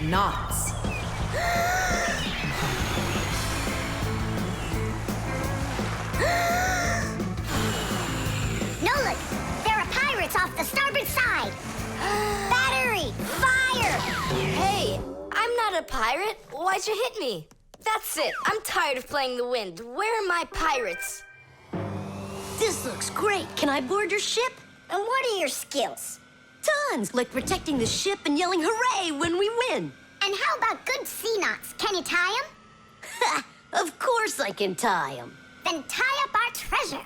knots. Nolik, there are pirates off the starboard side. Battery, fire! Hey, I'm not a pirate. Why'd you hit me? That's it. I'm tired of playing the wind. Where are my pirates? This looks great. Can I board your ship? And what are your skills? Tons, like protecting the ship and yelling hooray when we win. And how about good sea knots? Can you tie them? Ha! Of course I can tie them. Then tie up our treasure.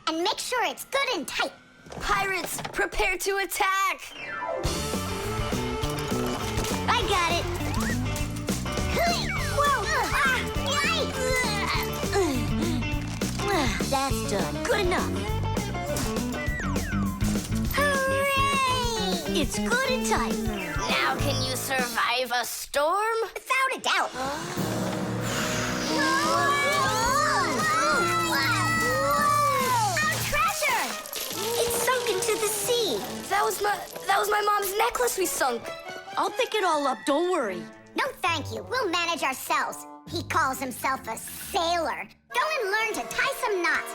And make sure it's good and tight. Pirates, prepare to attack! I got it. Whoa! That's done. Good enough. Hooray! It's good and tight. Now can you survive a storm? Without a doubt. Our treasure! It's sunk into the sea. That was my mom's necklace we sunk. I'll pick it all up, don't worry. No, thank you. We'll manage ourselves. He calls himself a sailor. Go and learn to tie some knots.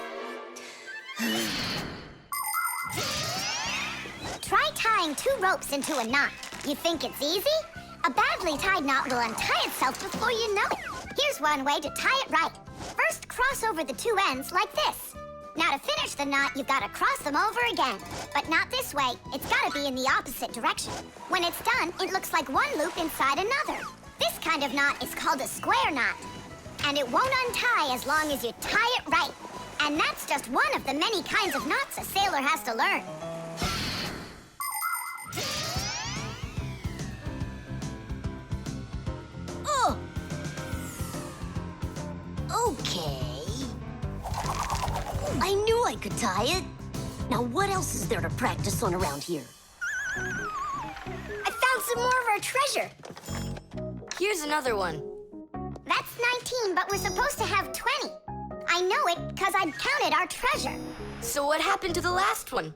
Try tying 2 ropes into a knot. You think it's easy? A badly tied knot will untie itself before you know it. Here's one way to tie it right. First, cross over the 2 ends like this. Now to finish the knot, you've got to cross them over again. But not this way. It's got to be in the opposite direction. When it's done, it looks like one loop inside another. This kind of knot is called a square knot. And it won't untie as long as you tie it right. And that's just one of the many kinds of knots a sailor has to learn. Oh! Okay. I knew I could tie it. Now what else is there to practice on around here? I found some more of our treasure. Here's another one. That's 19, but we're supposed to have 20. I know it because I counted our treasure. So what happened to the last one?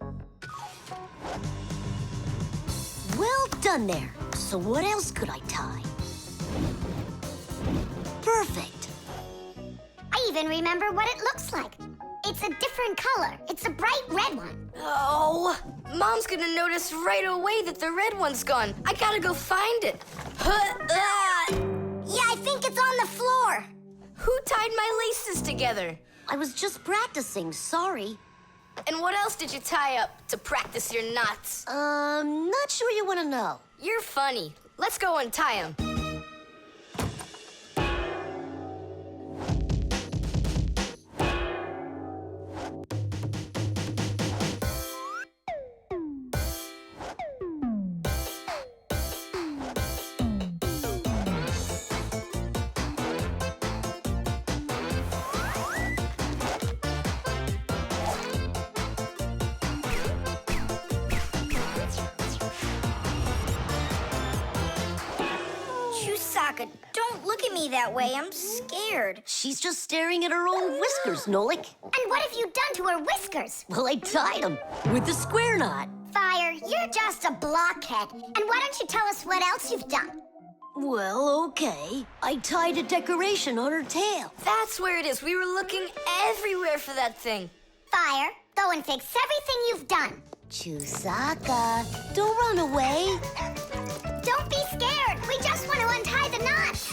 Well done there. So what else could I tie? Perfect. I even remember what it looks like. It's a different color. It's a bright red one. Oh, Mom's gonna notice right away that the red one's gone. I gotta go find it. Yeah, I think it's on the floor. Who tied my laces together? I was just practicing, sorry. And what else did you tie up to practice your knots? Not sure you want to know. You're funny. Let's go untie them. Don't look at me that way. I'm scared. She's just staring at her own whiskers, Nolik. And what have you done to her whiskers? Well, I tied them with the square knot. Fire, you're just a blockhead. And why don't you tell us what else you've done? Well, okay. I tied a decoration on her tail. That's where it is. We were looking everywhere for that thing. Fire, go and fix everything you've done. Chusaka, don't run away. Don't be scared. We just want to untie the knots.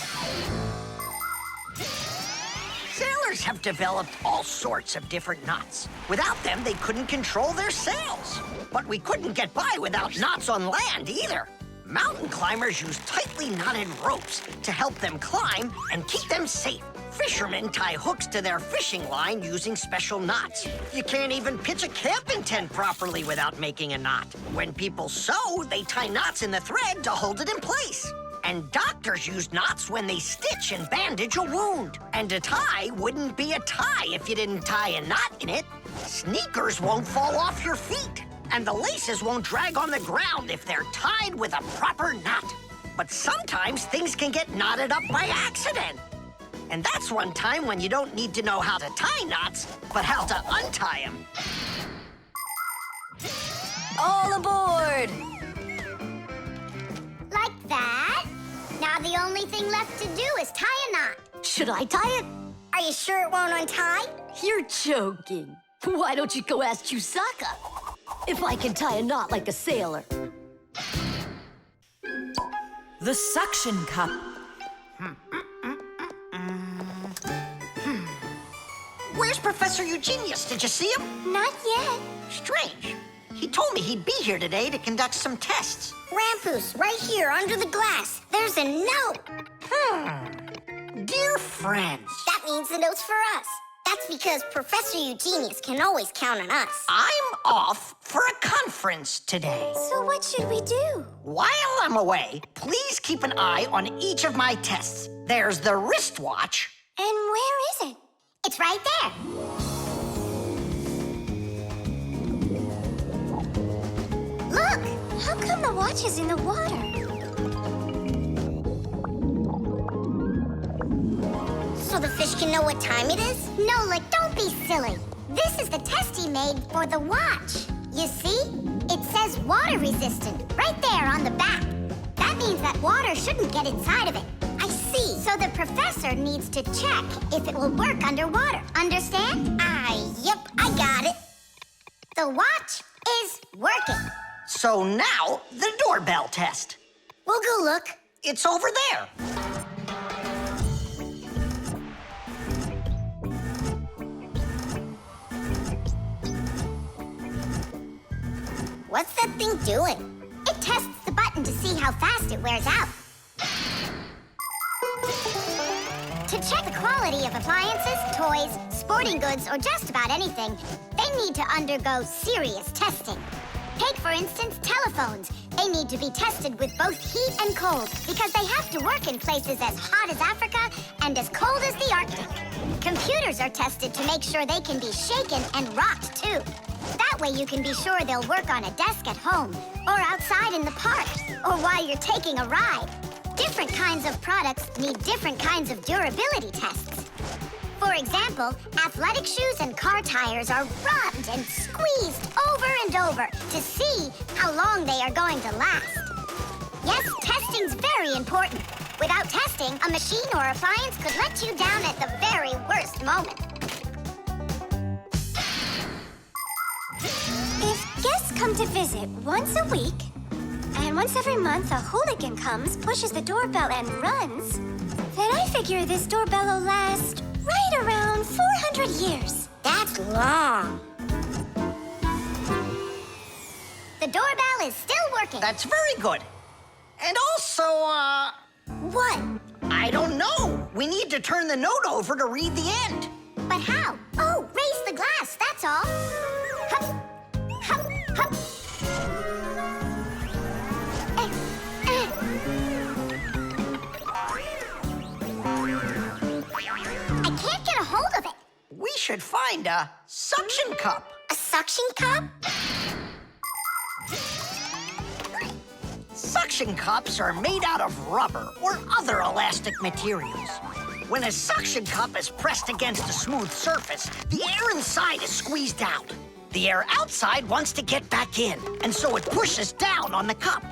Sailors have developed all sorts of different knots. Without them, they couldn't control their sails. But we couldn't get by without knots on land either. Mountain climbers use tightly knotted ropes to help them climb and keep them safe. Fishermen tie hooks to their fishing line using special knots. You can't even pitch a camping tent properly without making a knot. When people sew, they tie knots in the thread to hold it in place. And doctors use knots when they stitch and bandage a wound. And a tie wouldn't be a tie if you didn't tie a knot in it. Sneakers won't fall off your feet. And the laces won't drag on the ground if they're tied with a proper knot. But sometimes things can get knotted up by accident. And that's one time when you don't need to know how to tie knots, but how to untie them. All aboard! Like that. thing left to do is tie a knot. Should I tie it? Are you sure it won't untie? You're joking. Why don't you go ask Chusaka if I can tie a knot like a sailor? The suction cup. Where's Professor Eugenius? Did you see him? Not yet. Strange. He told me he'd be here today to conduct some tests. Rampoos, right here under the glass. There's a note. Dear friends, That means the note's for us. That's because Professor Eugenius can always count on us. I'm off for a conference today. So what should we do? While I'm away, please keep an eye on each of my tests. There's the wristwatch. And where is it? It's right there. Look! How come the watch is in the water? So the fish can know what time it is? Nolik, don't be silly. This is the test he made for the watch. You see? It says water resistant right there on the back. That means that water shouldn't get inside of it. I see. So the professor needs to check if it will work underwater. Understand? Yep, I got it. The watch is working. So now, the doorbell test. We'll go look. It's over there. What's that thing doing? It tests the button to see how fast it wears out. To check the quality of appliances, toys, sporting goods, or just about anything, they need to undergo serious testing. Take, for instance, telephones. They need to be tested with both heat and cold because they have to work in places as hot as Africa and as cold as the Arctic. Computers are tested to make sure they can be shaken and rocked, too. That way you can be sure they'll work on a desk at home, or outside in the park, or while you're taking a ride. Different kinds of products need different kinds of durability tests. For example, athletic shoes and car tires are rubbed and squeezed over and over to see how long they are going to last. Yes, testing's very important. Without testing, a machine or appliance could let you down at the very worst moment. If guests come to visit once a week, and once every month a hooligan comes, pushes the doorbell, and runs, then I figure this doorbell will last right around 400 years. That's long. The doorbell is still working. That's very good. And also, What? I don't know. We need to turn the note over to read the end. But how? Oh, raise the glass, that's all. Hup, hup, hup. I can't get a hold of it. We should find a suction cup. A suction cup? Suction cups are made out of rubber or other elastic materials. When a suction cup is pressed against a smooth surface, the air inside is squeezed out. The air outside wants to get back in, and so it pushes down on the cup.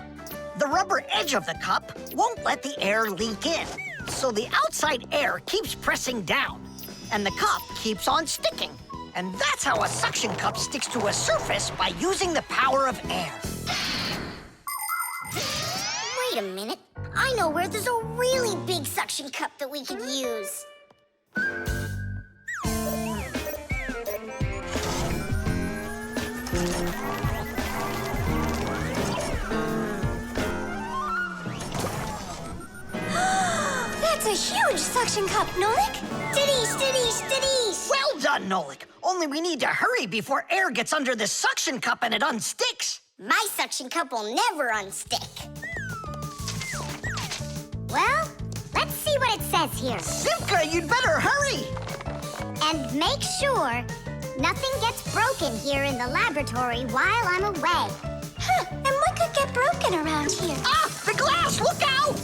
The rubber edge of the cup won't let the air leak in, so the outside air keeps pressing down, and the cup keeps on sticking. And that's how a suction cup sticks to a surface by using the power of air. Wait a minute. I know where there's a really big suction cup that we could use. That's a huge suction cup, Nolik. Stiddy! Well done, Nolik. Only we need to hurry before air gets under this suction cup and it unsticks. My suction cup will never unstick. Well, let's see what it says here. Simka, you'd better hurry. And make sure nothing gets broken here in the laboratory while I'm away. Huh, and what could get broken around here? Ah, the glass, look out!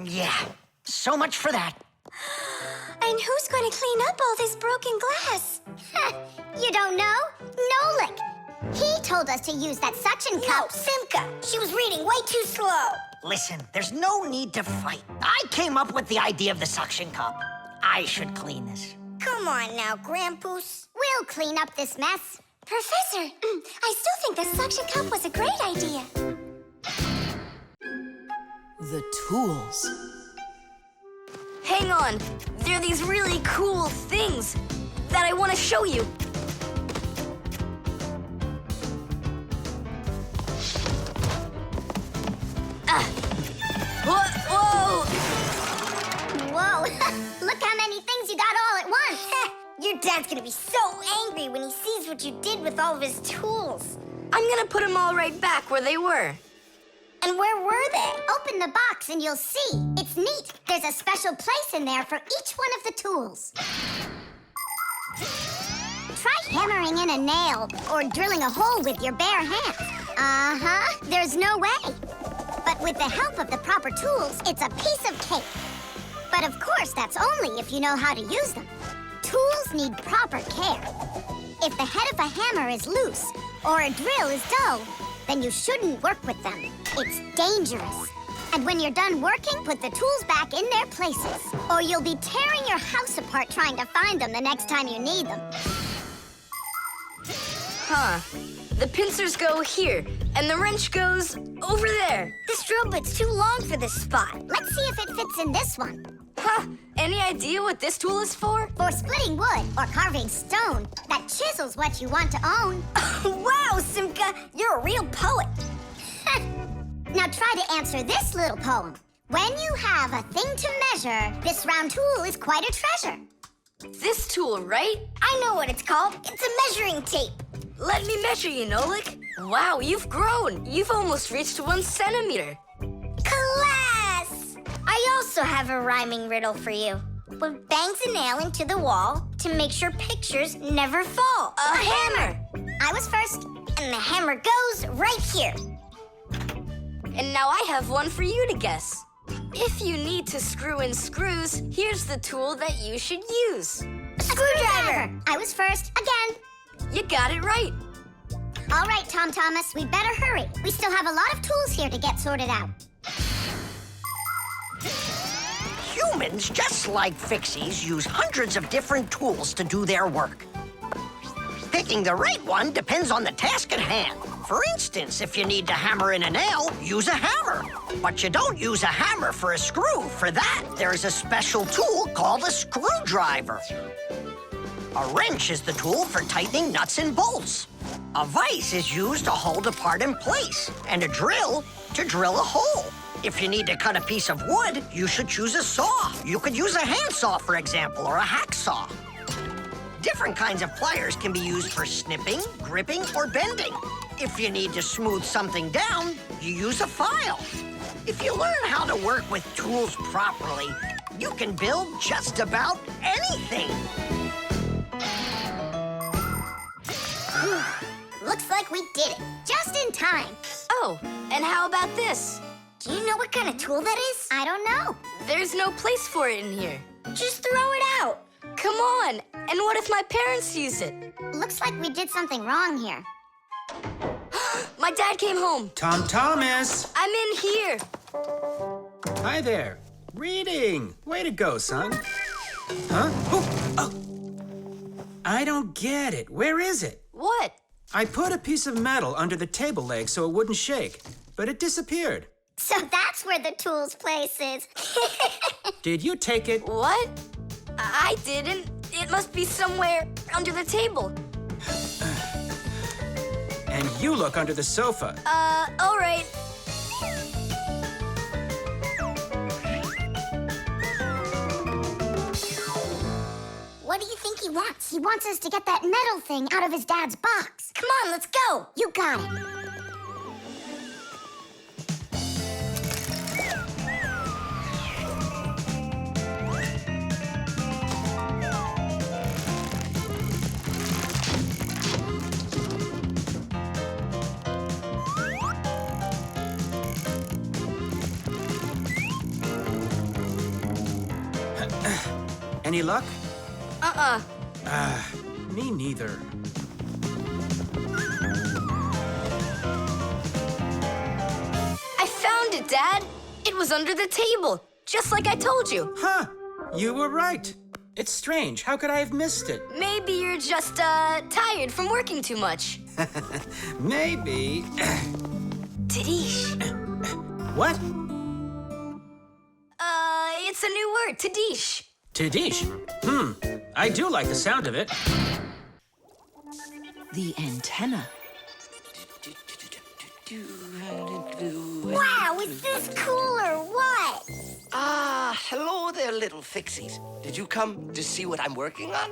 Yeah, so much for that. And who's going to clean up all this broken glass? You You don't know? Nolik. He told us to use that suction cup. Simka, she was reading way too slow. Listen, there's no need to fight. I came up with the idea of the suction cup. I should clean this. Come on now, Grandpoos. We'll clean up this mess. Professor, I still think the suction cup was a great idea. The tools. Hang on, there are these really cool things that I want to show you. Whoa! Whoa, look how many things you got all at once. Your dad's gonna be so angry when he sees what you did with all of his tools. I'm gonna put them all right back where they were. And where were they? Open the box and you'll see. It's neat. There's a special place in there for each one of the tools. Try hammering in a nail or drilling a hole with your bare hands. Uh-huh, there's no way. But with the help of the proper tools, it's a piece of cake. But of course, that's only if you know how to use them. Tools need proper care. If the head of a hammer is loose or a drill is dull, then you shouldn't work with them. It's dangerous. And when you're done working, put the tools back in their places, or you'll be tearing your house apart trying to find them the next time you need them. Huh. The pincers go here, and the wrench goes over there. This drill bit's too long for this spot. Let's see if it fits in this one. Huh. Any idea what this tool is for? For splitting wood or carving stone, that chisel's what you want to own. Wow, Simka, you're a real poet. Now try to answer this little poem. When you have a thing to measure, this round tool is quite a treasure. This tool, right? I know what it's called. It's a measuring tape. Let me measure you, Nolik. Wow, you've grown. You've almost reached 1 centimeter. Class! I also have a rhyming riddle for you. What bangs a nail into the wall to make sure pictures never fall? A hammer! I was first. And the hammer goes right here. And now I have one for you to guess. If you need to screw in screws, here's the tool that you should use. A screwdriver. I was first again. You got it right. All right, Tom Thomas, we better hurry. We still have a lot of tools here to get sorted out. Humans, just like Fixies, use hundreds of different tools to do their work. Picking the right one depends on the task at hand. For instance, if you need to hammer in a nail, use a hammer. But you don't use a hammer for a screw. For that, there's a special tool called a screwdriver. A wrench is the tool for tightening nuts and bolts. A vise is used to hold a part in place, and a drill to drill a hole. If you need to cut a piece of wood, you should choose a saw. You could use a handsaw, for example, or a hacksaw. Different kinds of pliers can be used for snipping, gripping, or bending. If you need to smooth something down, you use a file. If you learn how to work with tools properly, you can build just about anything. Looks like we did it. Just in time. Oh, and how about this? Do you know what kind of tool that is? I don't know. There's no place for it in here. Just throw it out. Come on. And what if my parents use it? Looks like we did something wrong here. My dad came home. Tom Thomas! I'm in here. Hi there. Reading. Way to go, son. Huh? Oh! I don't get it. Where is it? What? I put a piece of metal under the table leg so it wouldn't shake, but it disappeared. So that's where the tools place is. Did you take it? What? I didn't. It must be somewhere under the table. And you look under the sofa. All right. What do you think he wants? He wants us to get that metal thing out of his dad's box. Come on, let's go. You got it. Any luck? Uh-uh. Me neither. Dad. It was under the table, just like I told you. Huh. You were right. It's strange. How could I have missed it? Maybe you're just, tired from working too much. Maybe. Tadish. What? It's a new word, Tadish. Tadish. I do like the sound of it. The antenna. Wow, is this cool or what? Ah, hello there, little Fixies. Did you come to see what I'm working on?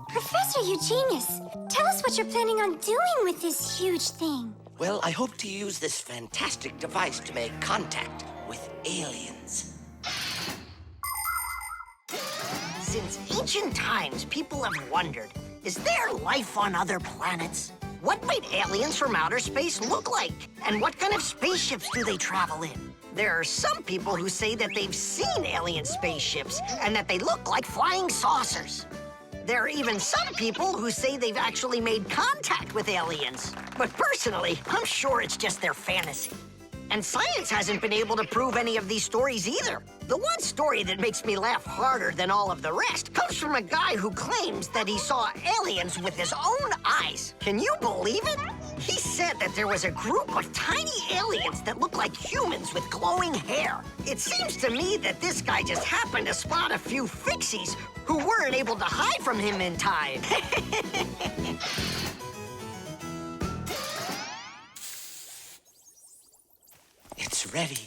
Professor Eugenius, tell us what you're planning on doing with this huge thing. Well, I hope to use this fantastic device to make contact with aliens. Since ancient times, people have wondered, is there life on other planets? What might aliens from outer space look like? And what kind of spaceships do they travel in? There are some people who say that they've seen alien spaceships and that they look like flying saucers. There are even some people who say they've actually made contact with aliens. But personally, I'm sure it's just their fantasy. And science hasn't been able to prove any of these stories either. The one story that makes me laugh harder than all of the rest comes from a guy who claims that he saw aliens with his own eyes. Can you believe it? He said that there was a group of tiny aliens that look like humans with glowing hair. It seems to me that this guy just happened to spot a few Fixies who weren't able to hide from him in time. It's ready.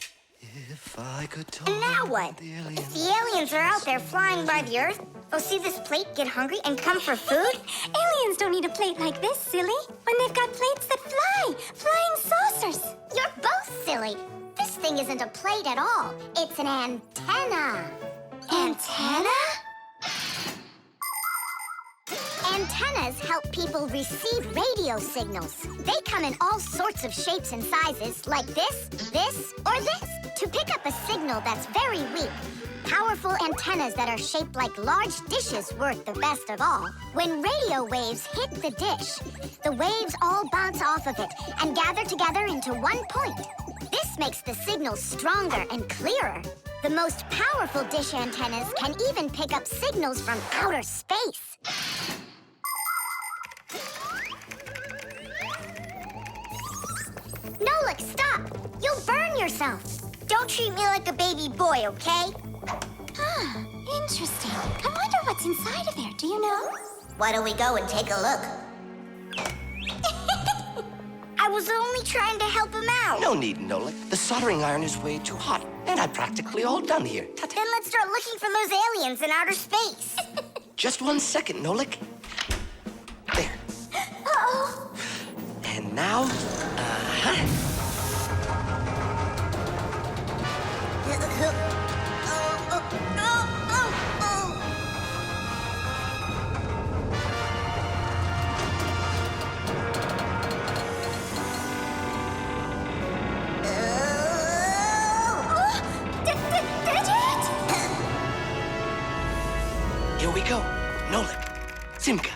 If I could talk And now what? with the If aliens. the aliens are out there flying by the Earth, they'll see this plate, get hungry, and come for food? Aliens don't need a plate like this, silly. When they've got plates that fly, flying saucers. You're both silly. This thing isn't a plate at all. It's an antenna. Antenna? Antennas help people receive radio signals. They come in all sorts of shapes and sizes, like this, or this, to pick up a signal that's very weak. Powerful antennas that are shaped like large dishes work the best of all. When radio waves hit the dish, the waves all bounce off of it and gather together into one point. This makes the signal stronger and clearer. The most powerful dish antennas can even pick up signals from outer space. Nolik, stop! You'll burn yourself. Don't treat me like a baby boy, okay? Huh, interesting. I wonder what's inside of there, do you know? Why don't we go and take a look? I was only trying to help him out. No need, Nolik. The soldering iron is way too hot, and I'm practically all done here. Ta-ta. Then let's start looking for those aliens in outer space. Just 1 second, Nolik. There. Uh-oh. And now, here we go. Nolik, Simka,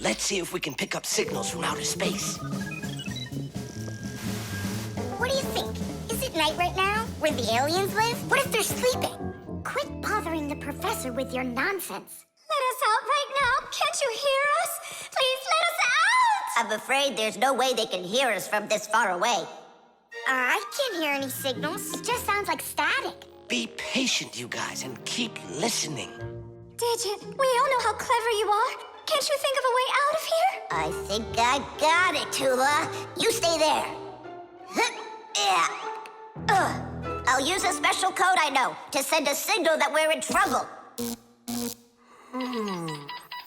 let's see if we can pick up signals from outer space. What do you think? Is it night right now, where the aliens live? What if they're sleeping? Quit bothering the professor with your nonsense. Let us out right now. Can't you hear us? Please let us out! I'm afraid there's no way they can hear us from this far away. I can't hear any signals. It just sounds like static. Be patient, you guys, and keep listening. Digit, we all know how clever you are. Can't you think of a way out of here? I think I got it, Tula. You stay there. I'll use a special code I know to send a signal that we're in trouble.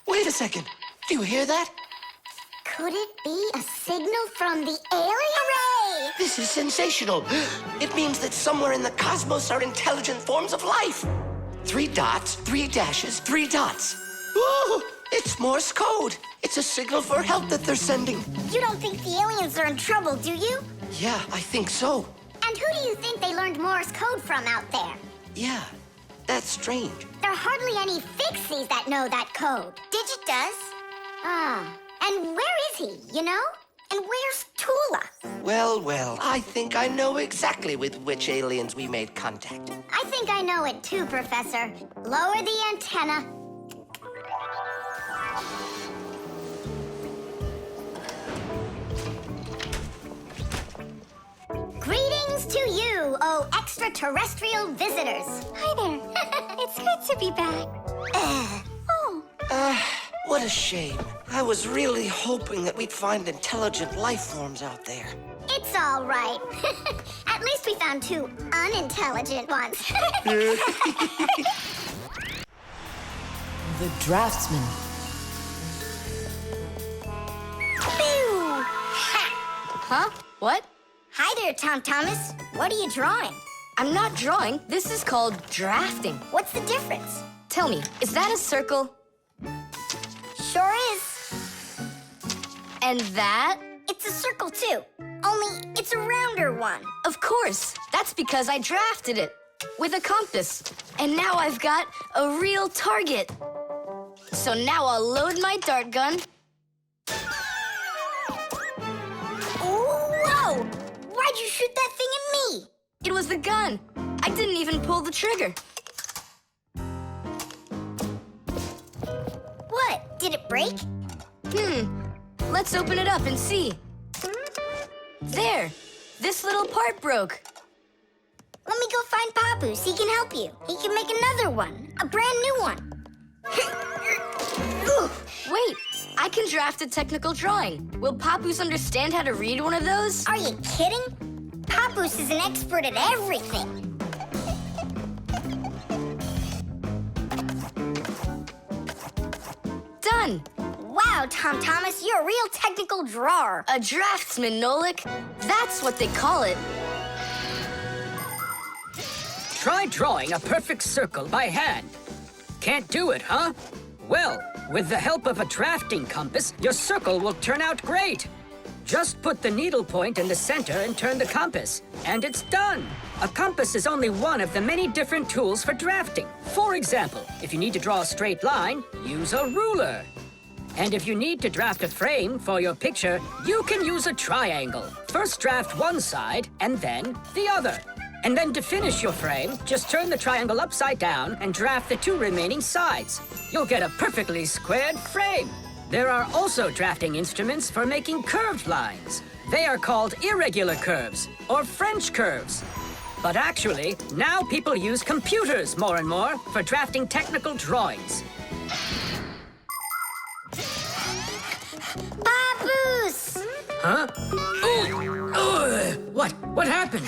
Wait a second. Do you hear that? Could it be a signal from the aliens? Hooray! This is sensational. It means that somewhere in the cosmos are intelligent forms of life. 3 dots, 3 dashes, 3 dots. Ooh, it's Morse code. It's a signal for help that they're sending. You don't think the aliens are in trouble, do you? Yeah, I think so. And who do you think they learned Morse code from out there? Yeah, that's strange. There are hardly any Fixies that know that code. Digit does. Ah, and where is he, you know? And where's Tula. Well, well, I think I know exactly with which aliens we made contact. I think I know it too, Professor. Lower the antenna. Greetings to you, oh extraterrestrial visitors. Hi there. It's good to be back. Oh, What a shame. I was really hoping that we'd find intelligent life forms out there. It's all right. At least we found two unintelligent ones. The draftsman. Pew! Ha! Huh? What? Hi there, Tom Thomas. What are you drawing? I'm not drawing. This is called drafting. What's the difference? Tell me, is that a circle? Sure is. And that? It's a circle, too. Only it's a rounder one. Of course. That's because I drafted it with a compass. And now I've got a real target. So now I'll load my dart gun. Whoa! Why'd you shoot that thing at me? It was the gun. I didn't even pull the trigger. What? Did it break? Let's open it up and see. There. This little part broke. Let me go find Papoose. He can help you. He can make another one. A brand new one. Wait, I can draft a technical drawing. Will Papoose understand how to read one of those? Are you kidding? Papoose is an expert at everything. Done. Wow, Tom Thomas, you're a real technical drawer. A draftsman, Nolik. That's what they call it. Try drawing a perfect circle by hand. Can't do it, huh? Well, with the help of a drafting compass, your circle will turn out great. Just put the needle point in the center and turn the compass, and it's done. A compass is only one of the many different tools for drafting. For example, if you need to draw a straight line, use a ruler. And if you need to draft a frame for your picture, you can use a triangle. First draft one side, and then the other. And then to finish your frame, just turn the triangle upside down and draft the two remaining sides. You'll get a perfectly squared frame. There are also drafting instruments for making curved lines. They are called irregular curves, or French curves. But actually, now people use computers more and more for drafting technical drawings. Papoose! Huh? What happened?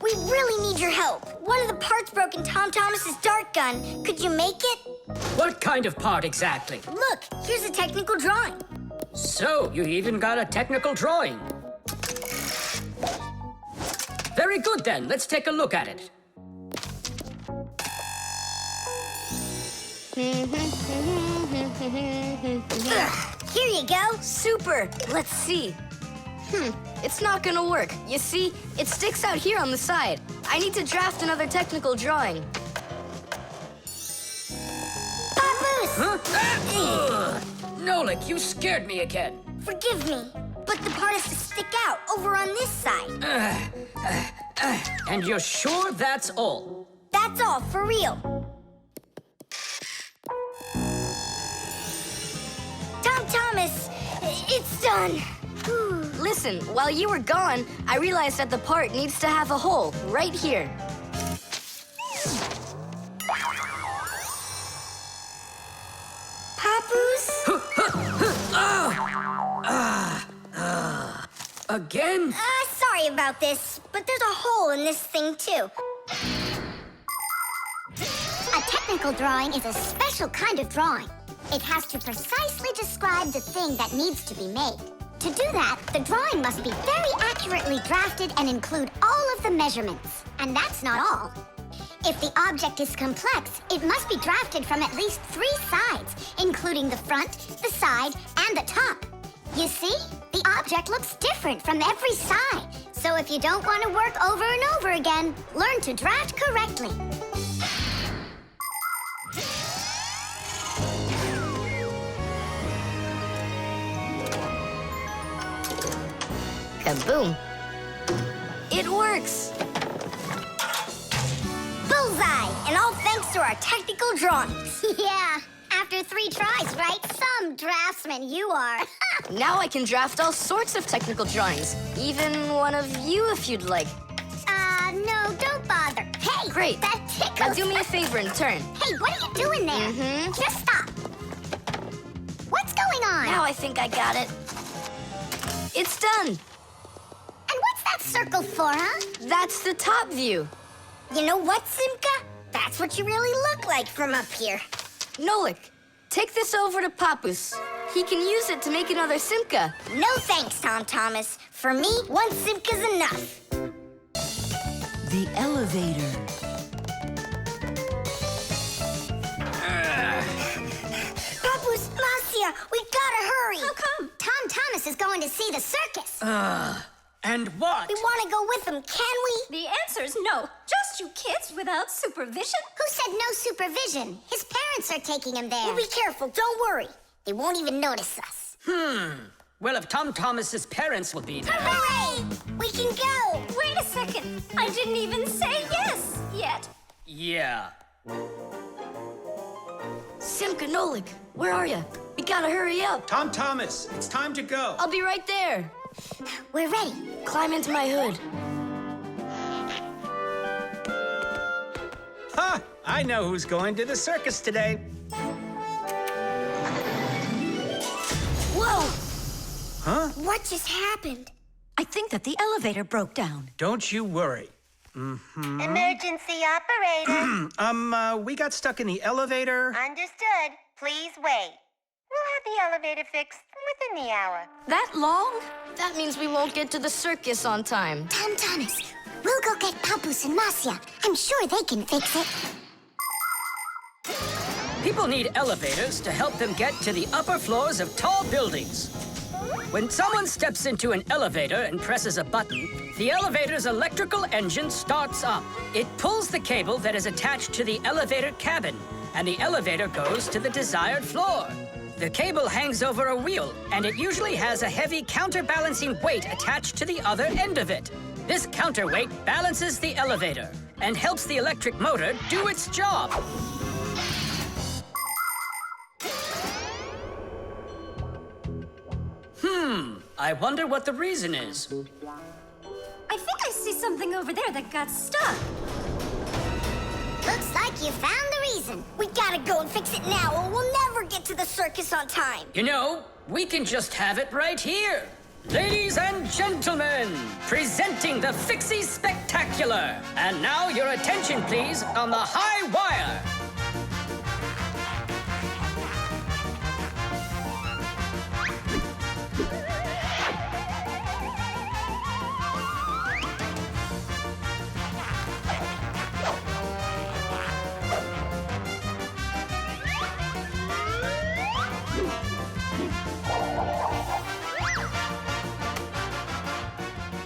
We really need your help. One of the parts broke in Tom Thomas's dart gun. Could you make it? What kind of part exactly? Look, here's a technical drawing. So, you even got a technical drawing. Very good then, let's take a look at it. Here you go. Super. Let's see. It's not gonna work. You see, it sticks out here on the side. I need to draft another technical drawing. Papoose! Huh? Nolik, you scared me again. Forgive me, but the part has to stick out over on this side. And you're sure that's all? That's all, for real. Tom Thomas, it's done. Listen, while you were gone, I realized that the part needs to have a hole right here. Papoose? Again? Sorry about this, but there's a hole in this thing, too. A technical drawing is a special kind of drawing. It has to precisely describe the thing that needs to be made. To do that, the drawing must be very accurately drafted and include all of the measurements. And that's not all. If the object is complex, it must be drafted from at least 3 sides, including the front, the side, and the top. You see? The object looks different from every side. So if you don't want to work over and over again, learn to draft correctly. And boom. It works. Bullseye! And all thanks to our technical drawings. Yeah, after 3 tries, right? Some draftsman you are. Now I can draft all sorts of technical drawings. Even one of you if you'd like. No, don't bother. Hey, Great. that tickles. Now do me a favor and turn. Hey, what are you doing there? Just stop. What's going on? Now I think I got it. It's done. And what's that circle for, huh? That's the top view. You know what, Simka? That's what you really look like from up here. Nolik, take this over to Papus. He can use it to make another Simka. No thanks, Tom Thomas. For me, 1 Simka's enough. The elevator. Papus, Marcia, we gotta hurry. How come? Tom Thomas is going to see the circus. And what? We want to go with him, can we? The answer's no. Just you kids without supervision. Who said no supervision? His parents are taking him there. We'll be careful, don't worry. They won't even notice us. Well, if Tom Thomas's parents will be there. Hooray! We can go! Wait a second. I didn't even say yes yet. Yeah. Simka, Nolik, where are you? We gotta hurry up. Tom Thomas, it's time to go. I'll be right there. We're ready. Climb into my hood. Ha! I know who's going to the circus today. Whoa! Huh? What just happened? I think that the elevator broke down. Don't you worry. Emergency operator. We got stuck in the elevator. Understood. Please wait. We'll have the elevator fixed within the hour. That long? That means we won't get to the circus on time. Tom Thomas, we'll go get Papus and Marcia. I'm sure they can fix it. People need elevators to help them get to the upper floors of tall buildings. When someone steps into an elevator and presses a button, the elevator's electrical engine starts up. It pulls the cable that is attached to the elevator cabin, and the elevator goes to the desired floor. The cable hangs over a wheel, and it usually has a heavy counterbalancing weight attached to the other end of it. This counterweight balances the elevator and helps the electric motor do its job. I wonder what the reason is. I think I see something over there that got stuck. Looks like you found the reason. We gotta go and fix it now, or we'll never get to the circus on time. You know, we can just have it right here. Ladies and gentlemen, presenting the Fixie Spectacular. And now your attention, please, on the high wire.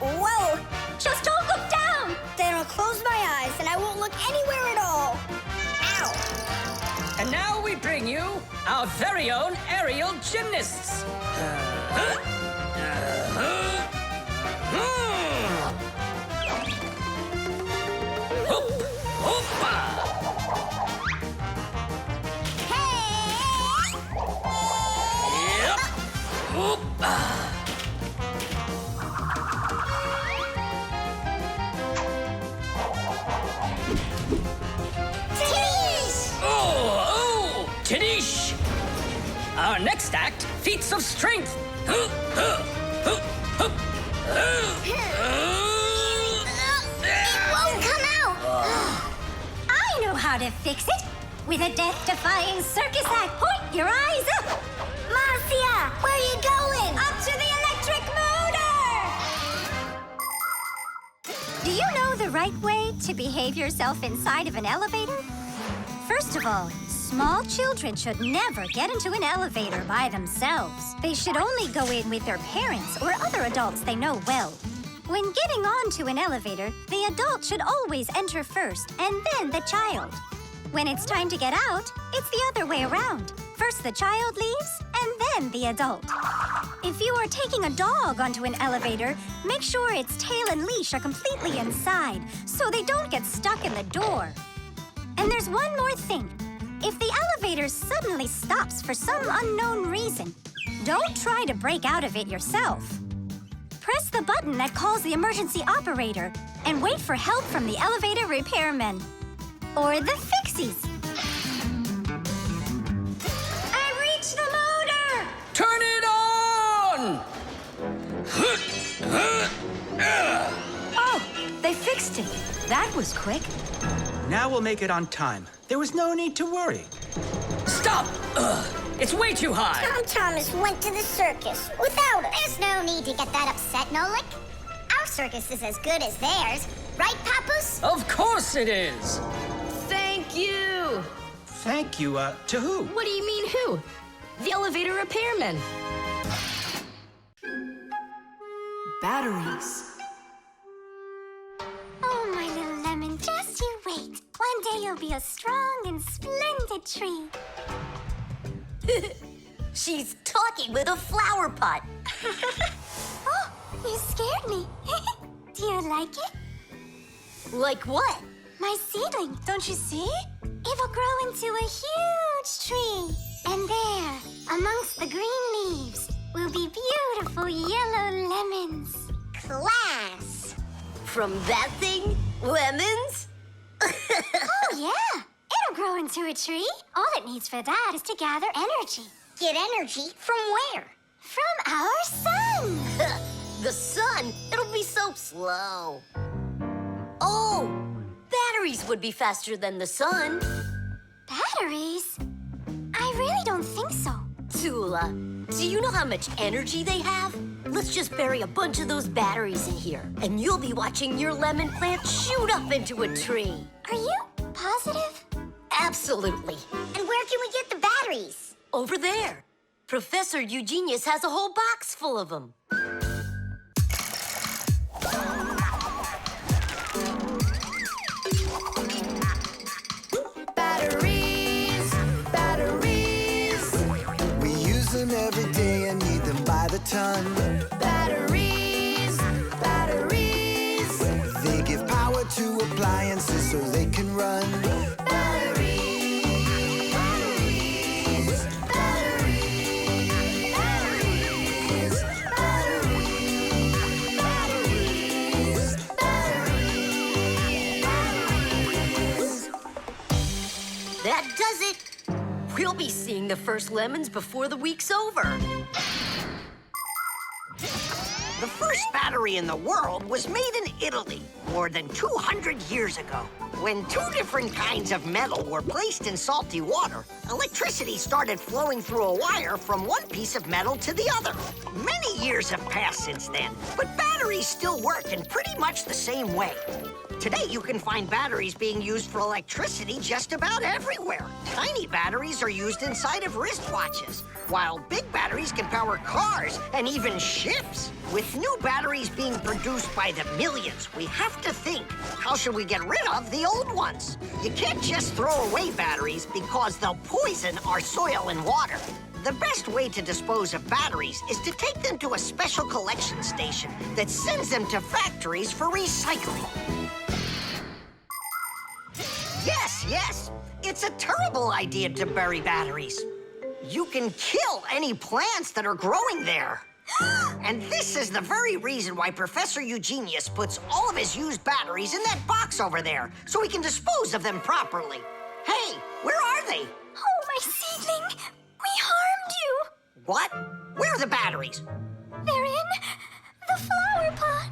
Whoa! Just don't look down! Then I'll close my eyes and I won't look anywhere at all. Ow! And now we bring you our very own aerial gymnasts. Tadish! Our next act, feats of strength. Won't come out. I know how to fix it. With a death-defying circus act, point your eyes up. Marcia, where are you going? Up to the electric motor! Do you know the right way to behave yourself inside of an elevator? First of all, small children should never get into an elevator by themselves. They should only go in with their parents or other adults they know well. When getting onto an elevator, the adult should always enter first and then the child. When it's time to get out, it's the other way around. First the child leaves and then the adult. If you are taking a dog onto an elevator, make sure its tail and leash are completely inside so they don't get stuck in the door. And there's one more thing. If the elevator suddenly stops for some unknown reason, don't try to break out of it yourself. Press the button that calls the emergency operator and wait for help from the elevator repairmen. Or the Fixies. I reached the motor! Turn it on! Oh, they fixed it. That was quick. Now we'll make it on time. There was no need to worry. Stop! It's way too high! Tom Thomas went to the circus without us. There's no need to get that upset, Nolik. Our circus is as good as theirs. Right, Papoose? Of course it is! Thank you! Thank you, to who? What do you mean who? The elevator repairman. Batteries. Oh, my little lemon, just you wait. One day you'll be a strong and splendid tree. She's talking with a flower pot. Oh, you scared me. Do you like it? Like what? My seedling, don't you see? It will grow into a huge tree. And there, amongst the green leaves, will be beautiful yellow lemons. Class. From that thing? Lemons? Oh, yeah. It'll grow into a tree. All it needs for that is to gather energy. Get energy from where? From our sun. The sun? It'll be so slow. Oh, batteries would be faster than the sun. Batteries? I really don't think so. Tula, do you know how much energy they have? Let's just bury a bunch of those batteries in here, and you'll be watching your lemon plant shoot up into a tree. Are you positive? Absolutely. And where can we get the batteries? Over there. Professor Eugenius has a whole box full of them. Batteries, batteries. We use them every day and need them by the ton. Batteries, batteries. They give power to appliances so they can run. That does it. We'll be seeing the first lemons before the week's over. The first battery in the world was made in Italy more than 200 years ago. When two different kinds of metal were placed in salty water, electricity started flowing through a wire from one piece of metal to the other. Many years have passed since then, but batteries still work in pretty much the same way. Today, you can find batteries being used for electricity just about everywhere. Tiny batteries are used inside of wristwatches, while big batteries can power cars and even ships. With new batteries being produced by the millions, we have to think, how should we get rid of the old ones? You can't just throw away batteries because they'll poison our soil and water. The best way to dispose of batteries is to take them to a special collection station that sends them to factories for recycling. Yes, it's a terrible idea to bury batteries. You can kill any plants that are growing there. And this is the very reason why Professor Eugenius puts all of his used batteries in that box over there, so he can dispose of them properly. Hey, where are they? Oh, my seedling. We harmed you. What? Where are the batteries? They're in the flower pot.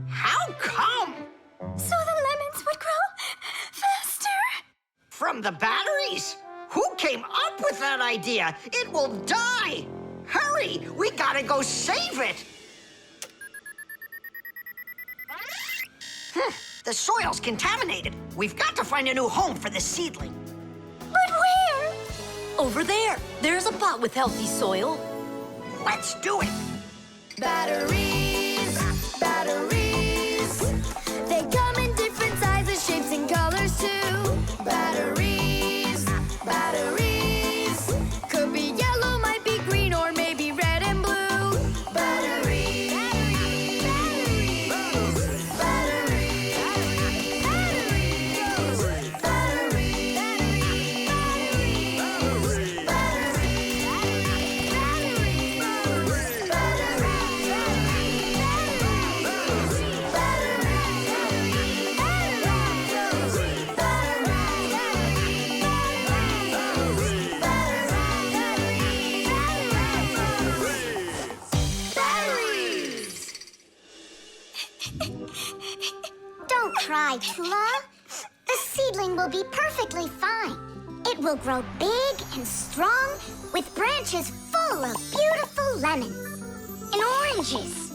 How come? So the lemons would grow faster. From the batteries? Who came up with that idea? It will die! Hurry! We gotta go save it! The soil's contaminated. We've got to find a new home for the seedling. But where? Over there. There's a pot with healthy soil. Let's do it! Batteries, batteries. They come in different sizes, shapes, and colors too. Batteries, batteries. Could be yellow, might be green, or maybe red. cry, Tula. The seedling will be perfectly fine. It will grow big and strong with branches full of beautiful lemons and oranges.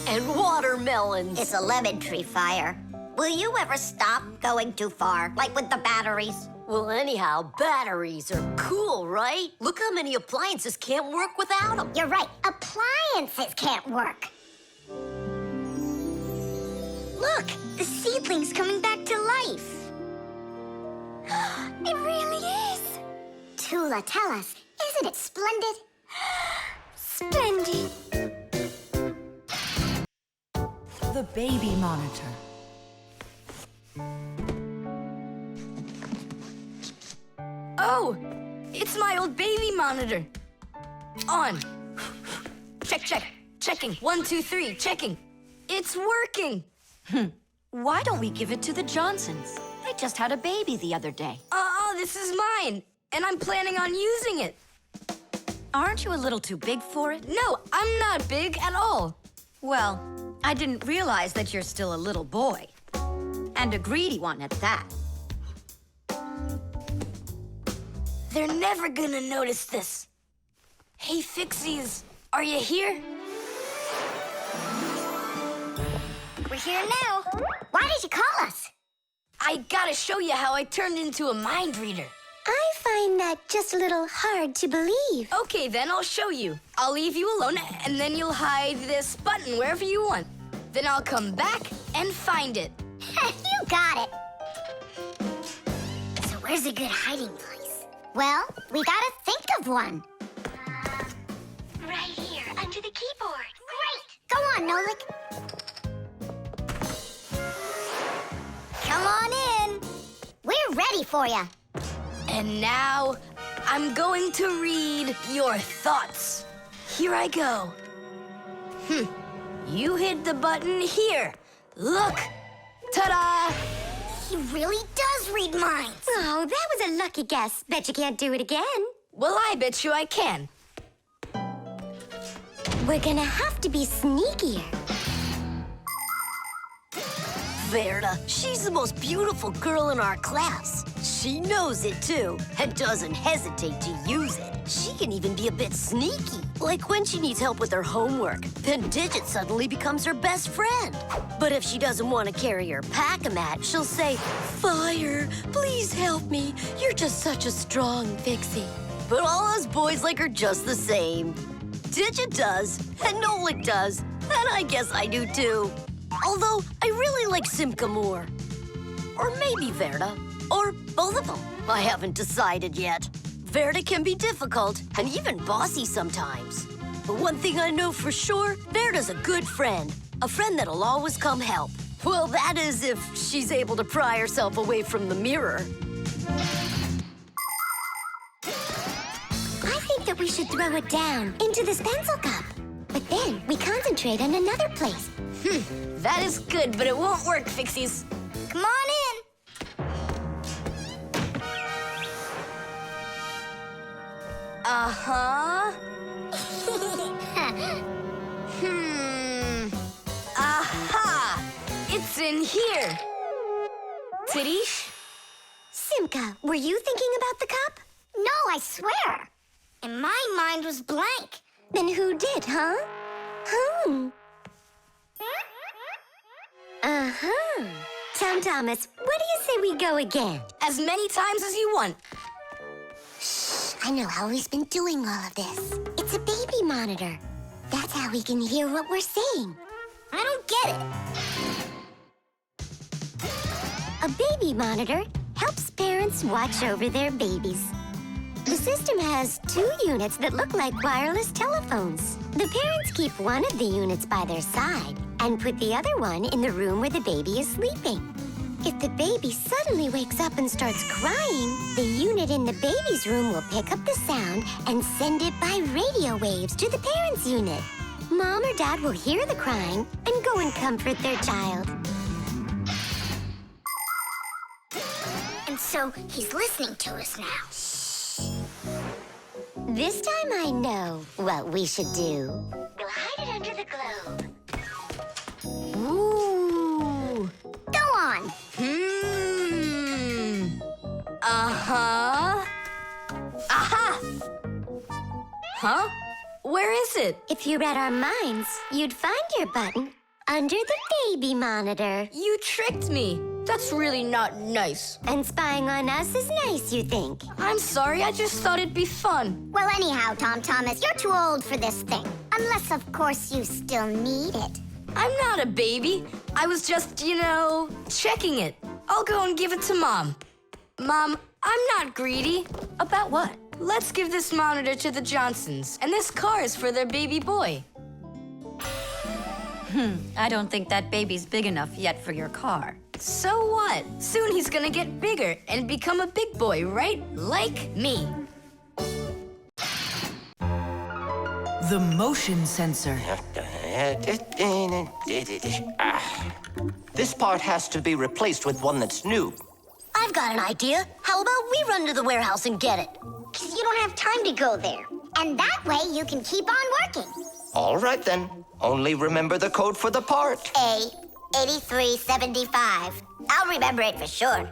And watermelons. It's a lemon tree fire. Will you ever stop going too far, like with the batteries? Well, anyhow, batteries are cool, right? Look how many appliances can't work without them. You're right. Appliances can't work. Look, the seedling's coming back to life. It really is. Tula, tell us, isn't it splendid? Splendid. The baby monitor. Oh, it's my old baby monitor. On. Check, check. Checking. 1, 2, 3. Checking. It's working. Why don't we give it to the Johnsons? They just had a baby the other day. This is mine, and I'm planning on using it. Aren't you a little too big for it? No, I'm not big at all. Well, I didn't realize that you're still a little boy. And a greedy one at that. They're never gonna notice this. Hey, Fixies, are you here? We're here now. Why did you call us? I gotta show you how I turned into a mind reader. I find that just a little hard to believe. Okay, then I'll show you. I'll leave you alone, and then you'll hide this button wherever you want. Then I'll come back and find it. You got it. So where's a good hiding place? Well, we gotta think of one. Right here, under the keyboard. Great! Go on, Nolik. Come on in. We're ready for you. And now, I'm going to read your thoughts. Here I go. You hit the button here. Look. Ta-da! He really does read minds. Oh, that was a lucky guess. Bet you can't do it again. Well, I bet you I can. We're gonna have to be sneakier. Verda, she's the most beautiful girl in our class. She knows it, too, and doesn't hesitate to use it. She can even be a bit sneaky, like when she needs help with her homework. Then Digit suddenly becomes her best friend. But if she doesn't want to carry her pack-a-mat, she'll say, "Fire, please help me. You're just such a strong Fixie." But all us boys like her just the same. Digit does, and Nolik does, and I guess I do, too. Although, I really like Simka more. Or maybe Verda. Or both of them. I haven't decided yet. Verda can be difficult and even bossy sometimes. But one thing I know for sure, Verda's a good friend. A friend that'll always come help. Well, that is if she's able to pry herself away from the mirror. I think that we should throw it down into this pencil cup. But then we concentrate on another place. That is good, but it won't work, Fixies. Come on in. Uh-huh. Aha! It's in here. Tidish? Simka, were you thinking about the cup? No, I swear. And my mind was blank. Then who did, huh? Uh-huh. Tom Thomas, what do you say we go again? As many times as you want. I know how he's been doing all of this. It's a baby monitor. That's how we can hear what we're saying. I don't get it. A baby monitor helps parents watch over their babies. The system has 2 units that look like wireless telephones. The parents keep one of the units by their side and put the other one in the room where the baby is sleeping. If the baby suddenly wakes up and starts crying, the unit in the baby's room will pick up the sound and send it by radio waves to the parents' unit. Mom or Dad will hear the crying and go and comfort their child. And so he's listening to us now. This time I know what we should do. We'll hide it under the globe. Ooh. Go on. Huh? Aha! Huh? Where is it? If you read our minds, you'd find your button under the baby monitor. You tricked me. That's really not nice. And spying on us is nice, you think? I'm sorry, I just thought it'd be fun. Well, anyhow, Tom Thomas, you're too old for this thing. Unless, of course, you still need it. I'm not a baby. I was just, checking it. I'll go and give it to Mom. Mom, I'm not greedy. About what? Let's give this monitor to the Johnsons, and this car is for their baby boy. I don't think that baby's big enough yet for your car. So what? Soon he's gonna get bigger and become a big boy, right? Like me. The motion sensor. This part has to be replaced with one that's new. I've got an idea. How about we run to the warehouse and get it? Because you don't have time to go there. And that way you can keep on working. All right, then. Only remember the code for the part. A8375. I'll remember it for sure.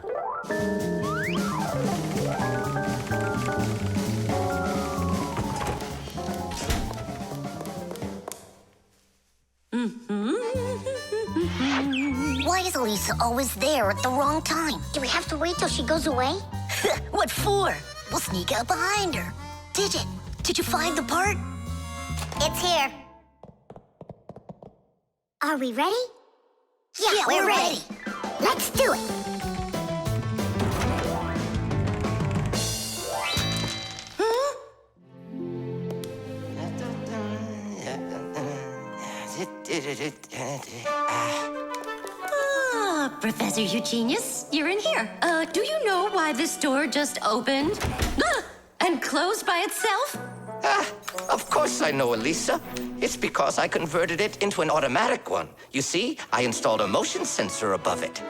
Why is Elisa always there at the wrong time? Do we have to wait till she goes away? What for? We'll sneak out behind her. Did you find the part? It's here. Are we ready? Yeah, we're ready. Let's do it. Professor Eugenius, you're in here. Do you know why this door just opened? And closed by itself? Of course I know, Elisa. It's because I converted it into an automatic one. You see, I installed a motion sensor above it.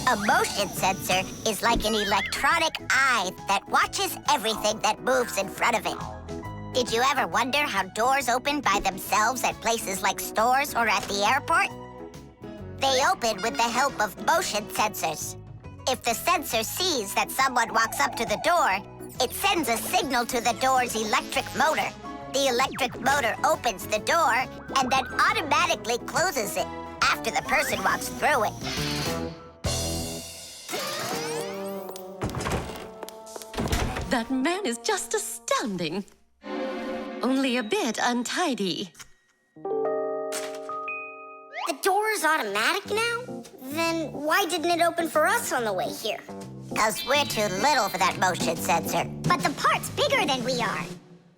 A motion sensor is like an electronic eye that watches everything that moves in front of it. Did you ever wonder how doors open by themselves at places like stores or at the airport? They open with the help of motion sensors. If the sensor sees that someone walks up to the door, it sends a signal to the door's electric motor. The electric motor opens the door and then automatically closes it after the person walks through it. That man is just astounding. Only a bit untidy. The door is automatic now? Then why didn't it open for us on the way here? Because we're too little for that motion sensor. But the part's bigger than we are.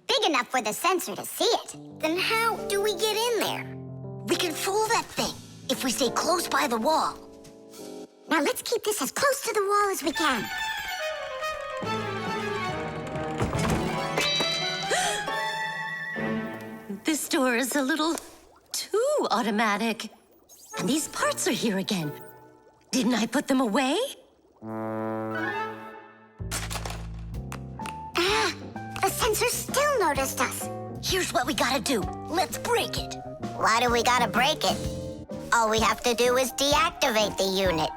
Big enough for the sensor to see it. Then how do we get in there? We can fool that thing if we stay close by the wall. Now let's keep this as close to the wall as we can. This door is a little too automatic. And these parts are here again. Didn't I put them away? The sensor still noticed us. Here's what we gotta do. Let's break it. Why do we gotta break it? All we have to do is deactivate the unit.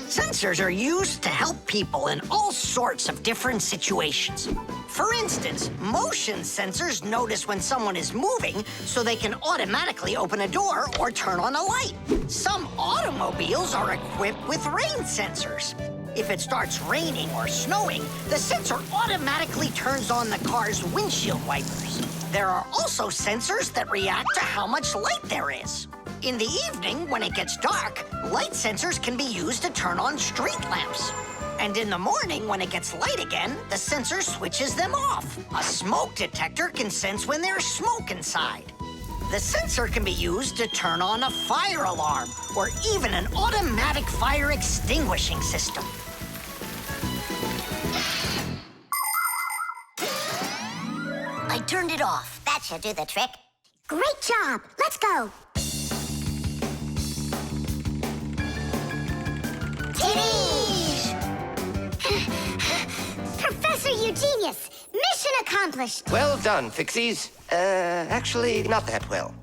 Sensors are used to help people in all sorts of different situations. For instance, motion sensors notice when someone is moving so they can automatically open a door or turn on a light. Some automobiles are equipped with rain sensors. If it starts raining or snowing, the sensor automatically turns on the car's windshield wipers. There are also sensors that react to how much light there is. In the evening, when it gets dark, light sensors can be used to turn on street lamps. And in the morning, when it gets light again, the sensor switches them off. A smoke detector can sense when there's smoke inside. The sensor can be used to turn on a fire alarm or even an automatic fire extinguishing system. I turned it off. That should do the trick. Great job. Let's go. Professor Eugenius, mission accomplished. Well done, Fixies. Actually, not that well.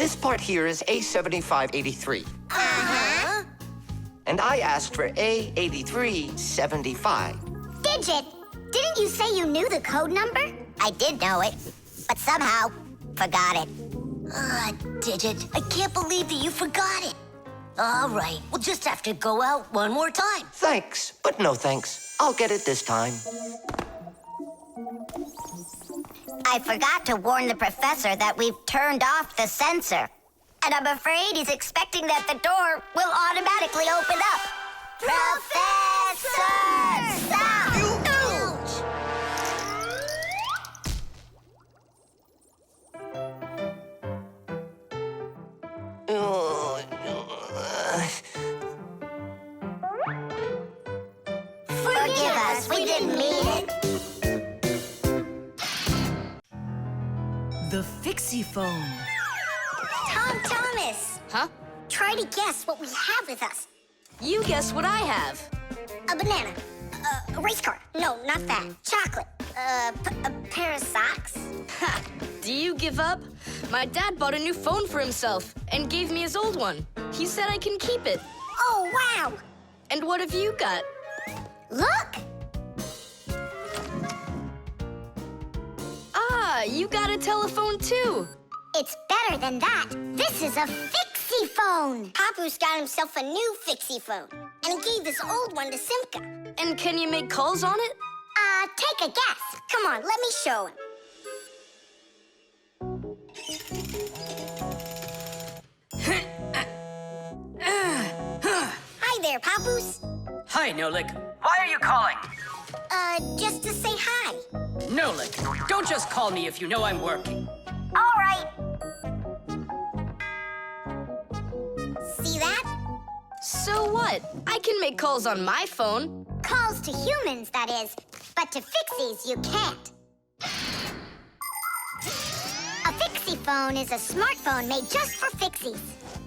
This part here is A7583. Uh-huh. And I asked for A8375. Digit, didn't you say you knew the code number? I did know it, but somehow forgot it. Digit, I can't believe that you forgot it. All right, we'll just have to go out one more time. Thanks, but no thanks. I'll get it this time. I forgot to warn the professor that we've turned off the sensor. And I'm afraid he's expecting that the door will automatically open up. Professor! Stop! Forgive us, we didn't mean it. The Fixie phone. Thomas, Huh? try to guess what we have with us. You guess what I have. A banana. A race car. No, not that. Chocolate. A pair of socks. Ha! Do you give up? My dad bought a new phone for himself and gave me his old one. He said I can keep it. Oh, wow. And what have you got? Look! Ah, you got a telephone too. It's better than that. This is a Fixie phone. Papu's got himself a new Fixie phone. And he gave this old one to Simka. And can you make calls on it? Take a guess. Come on, let me show him. Hi there, Papoose. Hi, Nolik. Why are you calling? Just to say hi. Nolik, don't just call me if you know I'm working. All right. See that? So what? I can make calls on my phone. Calls to humans, that is. But to Fixies, you can't. A Fixie phone is a smartphone made just for Fixies.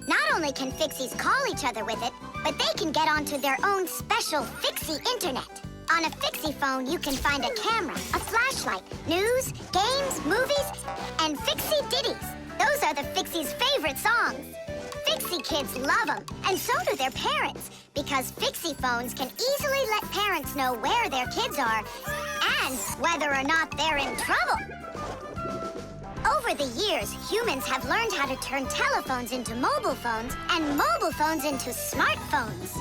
Not only can Fixies call each other with it, but they can get onto their own special Fixie internet. On a Fixie phone, you can find a camera, a flashlight, news, games, movies, and Fixie ditties. Those are the Fixies' favorite songs. Fixie kids love them, and so do their parents, because Fixie phones can easily let parents know where their kids are and whether or not they're in trouble. Over the years, humans have learned how to turn telephones into mobile phones and mobile phones into smartphones.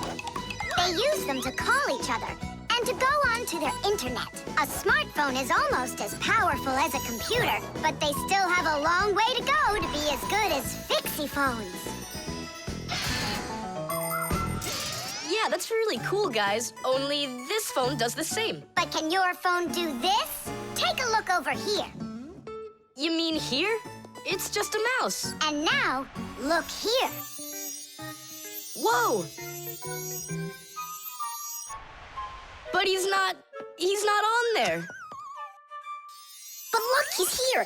They use them to call each other and to go onto their internet. A smartphone is almost as powerful as a computer, but they still have a long way to go to be as good as Fixie phones. Yeah, that's really cool, guys. Only this phone does the same. But can your phone do this? Take a look over here. You mean here? It's just a mouse. And now, look here. Whoa! But he's not on there. But look, he's here.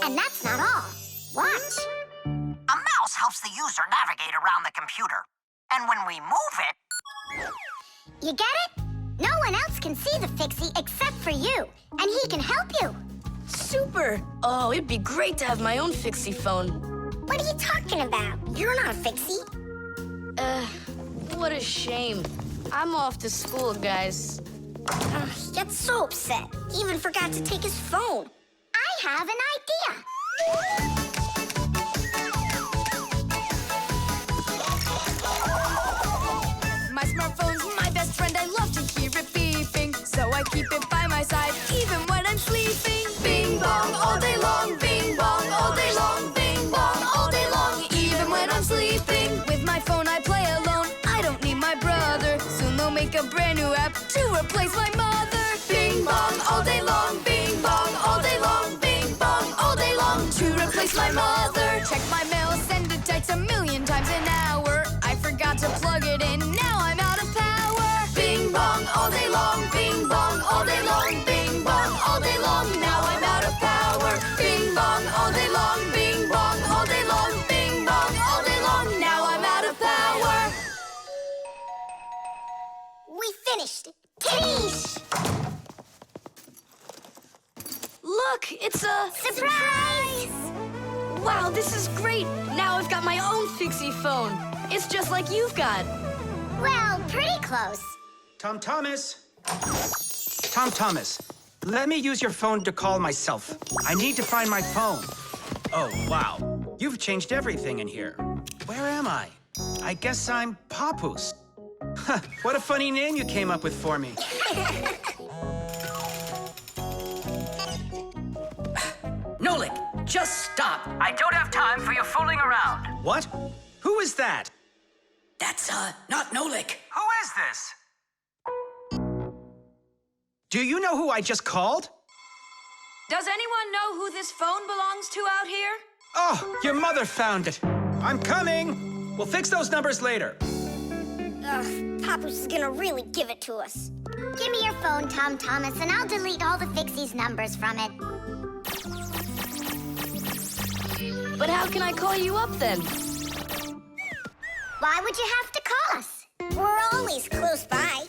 And that's not all. Watch. A mouse helps the user navigate around the computer. And when we move it... You get it? No one else can see the Fixie except for you. And he can help you. Super! Oh, it'd be great to have my own Fixie phone. What are you talking about? You're not a Fixie. What a shame. I'm off to school, guys. He gets so upset. He even forgot to take his phone. I have an idea. My smartphone's my best friend. I love to hear it beeping, so I keep it by my side even when I'm sleeping. Bing bong all day long, bing bong all day long, bing bong all day long, even when I'm sleeping. With my phone I play alone. I don't need my brother. Soon they'll make a brand new app to replace my mother. Bing bong all day long, bing bong all day long, bing bong all day long, to replace my mother. Check my mail, send it text 1,000,000 times an hour. I forgot to plug it in, now I'm out of power. Bing bong all day long, bing bong all day long, bing bong all day long, now I'm out of power. Bing bong all day long, bing bong all day long, bing bong all day long, now I'm out of power. We finished. Tish! Look, it's a... Surprise! Wow, this is great! Now I've got my own Fixie phone. It's just like you've got. Well, pretty close. Tom Thomas. Tom Thomas, let me use your phone to call myself. I need to find my phone. Oh, wow. You've changed everything in here. Where am I? I guess I'm Papoose. Huh, what a funny name you came up with for me. Nolik, just stop. I don't have time for you fooling around. What? Who is that? That's, not Nolik. Who is this? Do you know who I just called? Does anyone know who this phone belongs to out here? Oh, your mother found it. I'm coming. We'll fix those numbers later. Ugh, Papoose is gonna really give it to us. Give me your phone, Tom Thomas, and I'll delete all the Fixies' numbers from it. But how can I call you up then? Why would you have to call us? We're always close by.